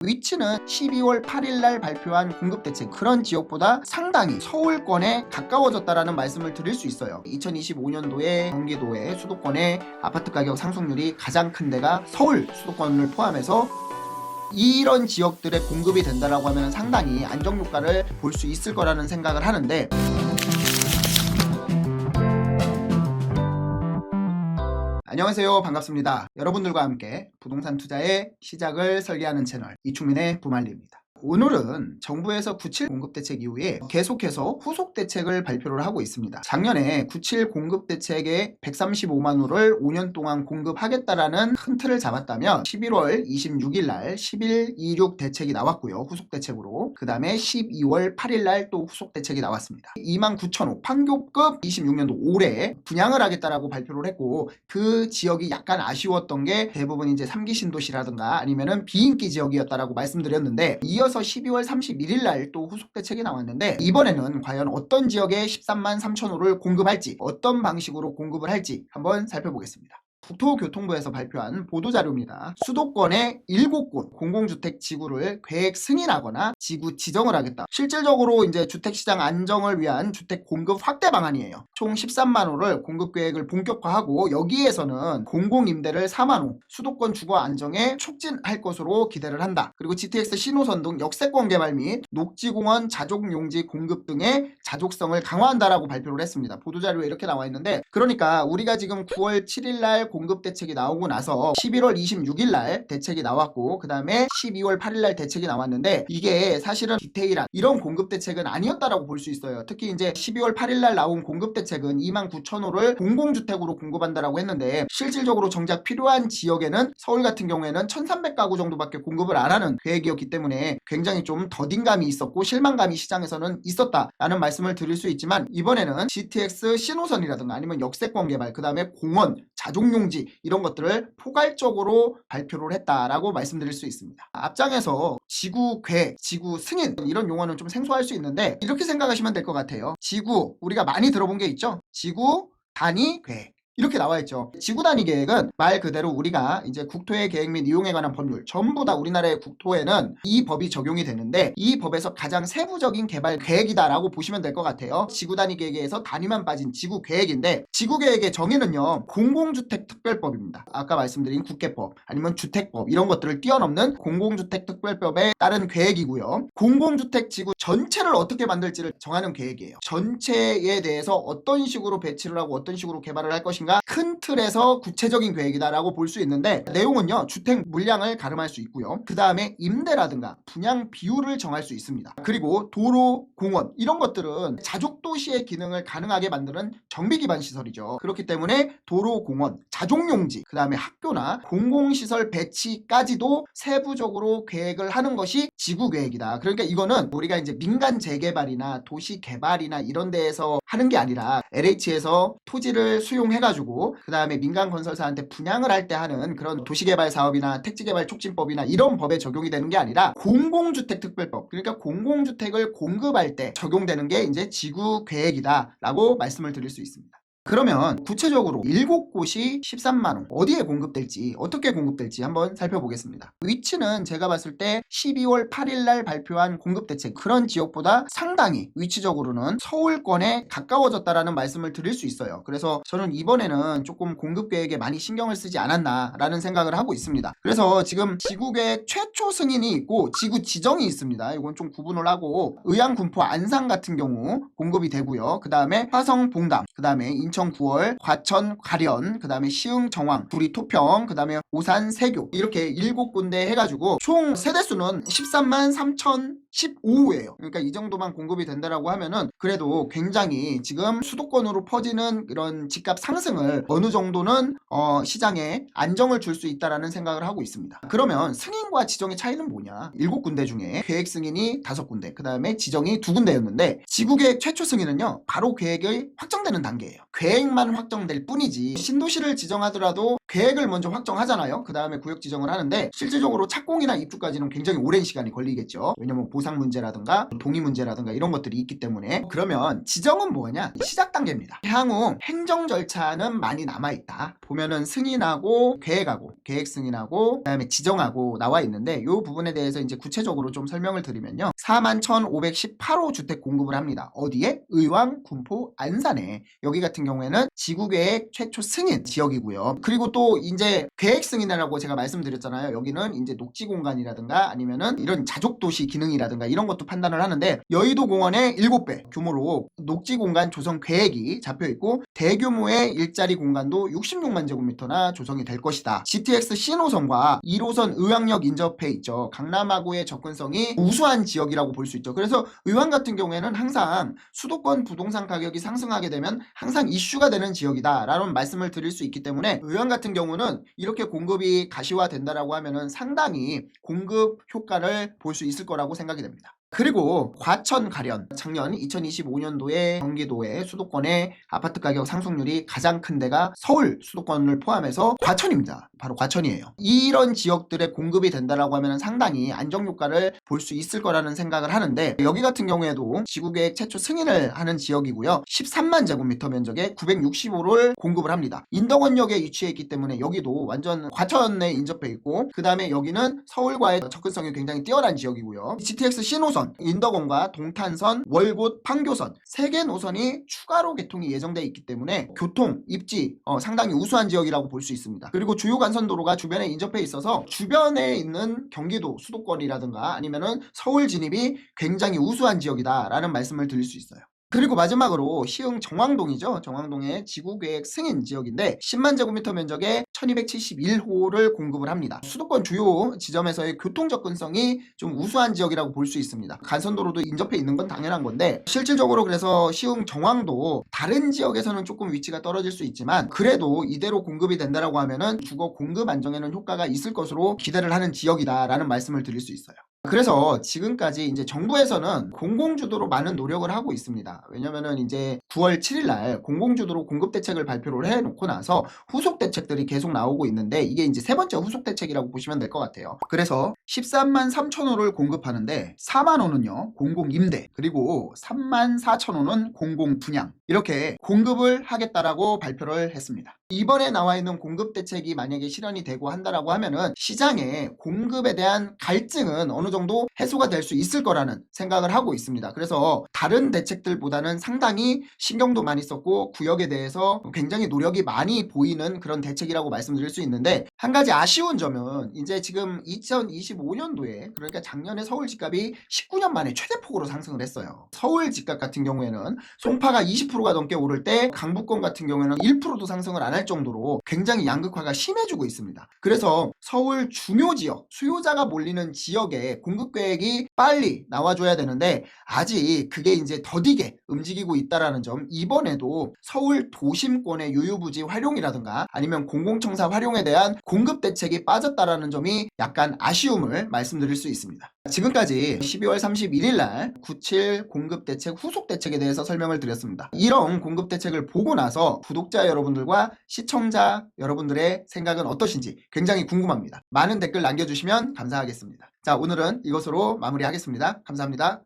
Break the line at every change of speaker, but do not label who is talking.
위치는 12월 8일 날 발표한 공급대책 그런 지역보다 상당히 서울권에 가까워졌다라는 말씀을 드릴 수 있어요. 2025년도에 경기도의 수도권의 아파트 가격 상승률이 가장 큰 데가 서울 수도권을 포함해서 이런 지역들의 공급이 된다라고 하면 상당히 안정효과를 볼 수 있을 거라는 생각을 하는데, 안녕하세요, 반갑습니다. 여러분들과 함께 부동산 투자의 시작을 설계하는 채널 이충민의 부말리입니다. 오늘은 정부에서 97 공급대책 이후에 계속해서 후속대책을 발표를 하고 있습니다. 작년에 97 공급대책에 135만 호를 5년 동안 공급하겠다라는 큰 틀을 잡았다면 11월 26일 날 1126 대책이 나왔고요. 후속대책으로. 그 다음에 12월 8일 날 또 후속대책이 나왔습니다. 29,000호 판교급 26년도 올해 분양을 하겠다라고 발표를 했고, 그 지역이 약간 아쉬웠던 게 대부분 이제 3기 신도시라든가 아니면은 비인기 지역이었다라고 말씀드렸는데, 이어서 12월 31일 날 또 후속대책이 나왔는데, 이번에는 과연 어떤 지역에 13만 3천호를 공급할지, 어떤 방식으로 공급을 할지 한번 살펴보겠습니다. 국토교통부에서 발표한 보도자료입니다. 수도권의 7곳 공공주택 지구를 계획 승인하거나 지구 지정을 하겠다. 실질적으로 이제 주택시장 안정을 위한 주택 공급 확대 방안이에요. 총 13만 호를 공급 계획을 본격화하고, 여기에서는 공공임대를 4만 호, 수도권 주거 안정에 촉진할 것으로 기대를 한다. 그리고 GTX 신호선 등 역세권 개발 및 녹지공원 자족용지 공급 등의 자족성을 강화한다라고 발표를 했습니다. 보도자료에 이렇게 나와 있는데, 그러니까 우리가 지금 9월 7일 날 공급 대책이 나오고 나서 11월 26일 날 대책이 나왔고, 그 다음에 12월 8일 날 대책이 나왔는데, 이게 사실은 디테일한 이런 공급 대책은 아니었다라고 볼 수 있어요. 특히 이제 12월 8일 날 나온 공급 대책은 29,000호를 공공주택으로 공급한다라고 했는데, 실질적으로 정작 필요한 지역에는 서울 같은 경우에는 1,300가구 정도밖에 공급을 안 하는 계획이었기 때문에 굉장히 좀 더딘감이 있었고 실망감이 시장에서는 있었다라는 말씀을 드릴 수 있지만, 이번에는 GTX 신호선이라든가 아니면 역세권 개발, 그 다음에 공원, 자족용지 이런 것들을 포괄적으로 발표를 했다라고 말씀드릴 수 있습니다. 앞장에서 지구 계획, 지구 승인 이런 용어는 좀 생소할 수 있는데, 이렇게 생각하시면 될 것 같아요. 지구, 우리가 많이 들어본 게 있죠. 지구 단위 계획 이렇게 나와 있죠. 지구 단위 계획은 말 그대로 우리가 이제 국토의 계획 및 이용에 관한 법률 전부 다 우리나라의 국토에는 이 법이 적용이 되는데, 이 법에서 가장 세부적인 개발 계획이다라고 보시면 될 것 같아요. 지구 단위 계획에서 단위만 빠진 지구 계획인데, 지구 계획의 정의는요, 공공주택 특별법입니다. 아까 말씀드린 국계법 아니면 주택법 이런 것들을 뛰어넘는 공공주택 특별법에 따른 계획이고요. 공공주택 지구 전체를 어떻게 만들지를 정하는 계획이에요. 전체에 대해서 어떤 식으로 배치를 하고 어떤 식으로 개발을 할 것인가 큰 틀에서 구체적인 계획이다라고 볼 수 있는데, 내용은요, 주택 물량을 가름할 수 있고요. 그 다음에 임대라든가 분양 비율을 정할 수 있습니다. 그리고 도로, 공원 이런 것들은 자족도시의 기능을 가능하게 만드는 정비 기반 시설이죠. 그렇기 때문에 도로, 공원, 자족용지, 그 다음에 학교나 공공시설 배치까지도 세부적으로 계획을 하는 것이 지구계획이다. 그러니까 이거는 우리가 이제 민간 재개발이나 도시 개발이나 이런 데에서 하는 게 아니라 LH에서 토지를 수용해가지고 그 다음에 민간 건설사한테 분양을 할 때 하는 그런 도시개발 사업이나 택지개발 촉진법이나 이런 법에 적용이 되는 게 아니라 공공주택특별법, 그러니까 공공주택을 공급할 때 적용되는 게 이제 지구계획이다 라고 말씀을 드릴 수 있습니다. 그러면 구체적으로 7곳이 13만 호 어디에 공급될지, 어떻게 공급될지 한번 살펴보겠습니다. 위치는 제가 봤을 때 12월 8일 날 발표한 공급대책 그런 지역보다 상당히 위치적으로는 서울권에 가까워졌다라는 말씀을 드릴 수 있어요. 그래서 저는 이번에는 조금 공급계획에 많이 신경을 쓰지 않았나라는 생각을 하고 있습니다. 그래서 지금 지구계획 최초 승인이 있고 지구 지정이 있습니다. 이건 좀 구분을 하고, 의왕, 군포, 안산 같은 경우 공급이 되고요. 그 다음에 화성, 봉담, 그 다음에 인천, 9월, 과천, 가련, 그 다음에 시흥, 정왕, 구리, 토평, 그 다음에 오산, 세교 이렇게 7군데 해가지고 총 세대수는 13만 3,015호예요. 그러니까 이 정도만 공급이 된다라고 하면은 그래도 굉장히 지금 수도권으로 퍼지는 이런 집값 상승을 어느 정도는 시장에 안정을 줄 수 있다라는 생각을 하고 있습니다. 그러면 승인과 지정의 차이는 뭐냐? 7군데 중에 계획 승인이 5군데, 그 다음에 지정이 2군데였는데, 지구계획 최초 승인은요 바로 계획이 확정되는 단계예요. 계획만 확정될 뿐이지 신도시를 지정하더라도 계획을 먼저 확정하잖아요. 그 다음에 구역 지정을 하는데 실질적으로 착공이나 입주까지는 굉장히 오랜 시간이 걸리겠죠. 왜냐면 보상 문제라든가 동의 문제라든가 이런 것들이 있기 때문에. 그러면 지정은 뭐냐? 시작 단계입니다. 향후 행정 절차는 많이 남아있다. 보면은 승인하고 계획하고 계획 승인하고 그다음에 지정하고 나와 있는데 이 부분에 대해서 이제 구체적으로 좀 설명을 드리면요. 41,518호 주택 공급을 합니다. 어디에? 의왕, 군포, 안산에. 여기 같은 경우에는 지구계획 최초 승인 지역이고요. 그리고 또 이제 계획 승인이라고 제가 말씀드렸잖아요. 여기는 이제 녹지 공간이라든가 아니면은 이런 자족도시 기능이라든가 이런 것도 판단을 하는데 여의도 공원의 7배 규모로 녹지 공간 조성 계획이 잡혀 있고 대규모의 일자리 공간도 66만 제곱미터나 조성이 될 것이다. GTX 신호선과 1호선 의왕역 인접해 있죠. 강남하고의 접근성이 우수한 지역이라고 볼 수 있죠. 그래서 의왕 같은 경우에는 항상 수도권 부동산 가격이 상승하게 되면 항상 이슈가 되는 지역이다 라는 말씀을 드릴 수 있기 때문에 의왕 같은 경우는 이렇게 공급이 가시화된다라고 하면은 상당히 공급 효과를 볼 수 있을 거라고 생각이 됩니다. 그리고 과천 가련 작년 2025년도에 경기도의 수도권의 아파트 가격 상승률이 가장 큰 데가 서울 수도권을 포함해서 과천입니다. 바로 과천이에요. 이런 지역들의 공급이 된다라고 하면 상당히 안정 효과를 볼 수 있을 거라는 생각을 하는데 여기 같은 경우에도 지구계획 최초 승인을 하는 지역이고요. 13만 제곱미터 면적에 965를 공급을 합니다. 인덕원역에 위치해 있기 때문에 여기도 완전 과천에 인접해 있고 그 다음에 여기는 서울과의 접근성이 굉장히 뛰어난 지역이고요. GTX 신호선 인덕원과 동탄선, 월곶, 판교선 3개 노선이 추가로 개통이 예정되어 있기 때문에 교통, 입지 상당히 우수한 지역이라고 볼 수 있습니다. 그리고 주요 간선도로가 주변에 인접해 있어서 주변에 있는 경기도 수도권이라든가 아니면은 서울 진입이 굉장히 우수한 지역이다라는 말씀을 드릴 수 있어요. 그리고 마지막으로 시흥 정왕동이죠. 정왕동의 지구계획 승인 지역인데 10만 제곱미터 면적에 1271호를 공급을 합니다. 수도권 주요 지점에서의 교통 접근성이 좀 우수한 지역이라고 볼 수 있습니다. 간선도로도 인접해 있는 건 당연한 건데 실질적으로 그래서 시흥 정왕도 다른 지역에서는 조금 위치가 떨어질 수 있지만 그래도 이대로 공급이 된다라고 하면은 주거 공급 안정에는 효과가 있을 것으로 기대를 하는 지역이다라는 말씀을 드릴 수 있어요. 그래서 지금까지 이제 정부에서는 공공주도로 많은 노력을 하고 있습니다. 왜냐면은 이제 9월 7일 날 공공주도로 공급 대책을 발표를 해 놓고 나서 후속 대책들이 계속 나오고 있는데 이게 이제 세 번째 후속 대책이라고 보시면 될 것 같아요. 그래서 13만 3천 호를 공급하는데 4만 호는요 공공임대 그리고 3만 4천 호는 공공분양 이렇게 공급을 하겠다라고 발표를 했습니다. 이번에 나와 있는 공급 대책이 만약에 실현이 되고 한다라고 하면은 시장의 공급에 대한 갈증은 어느 정도 해소가 될 수 있을 거라는 생각을 하고 있습니다. 그래서 다른 대책들보다는 상당히 신경도 많이 썼고 구역에 대해서 굉장히 노력이 많이 보이는 그런 대책이라고 말씀드릴 수 있는데 한 가지 아쉬운 점은 이제 지금 2025년도에 그러니까 작년에 서울 집값이 19년 만에 최대폭으로 상승을 했어요. 서울 집값 같은 경우에는 송파가 20%가 넘게 오를 때 강북권 같은 경우에는 1%도 상승을 안 할 정도로 굉장히 양극화가 심해지고 있습니다. 그래서 서울 중요 지역, 수요자가 몰리는 지역에 공급 계획이 빨리 나와줘야 되는데 아직 그게 이제 더디게 움직이고 있다라는 점 이번에도 서울 도심권의 유유부지 활용이라든가 아니면 공공청사 활용에 대한 공급 대책이 빠졌다라는 점이 약간 아쉬움을 말씀드릴 수 있습니다. 지금까지 12월 31일 날 97 공급 대책 후속 대책에 대해서 설명을 드렸습니다. 이런 공급 대책을 보고 나서 구독자 여러분들과 시청자 여러분들의 생각은 어떠신지 굉장히 궁금합니다. 많은 댓글 남겨주시면 감사하겠습니다. 자, 오늘은 이것으로 마무리하겠습니다. 감사합니다.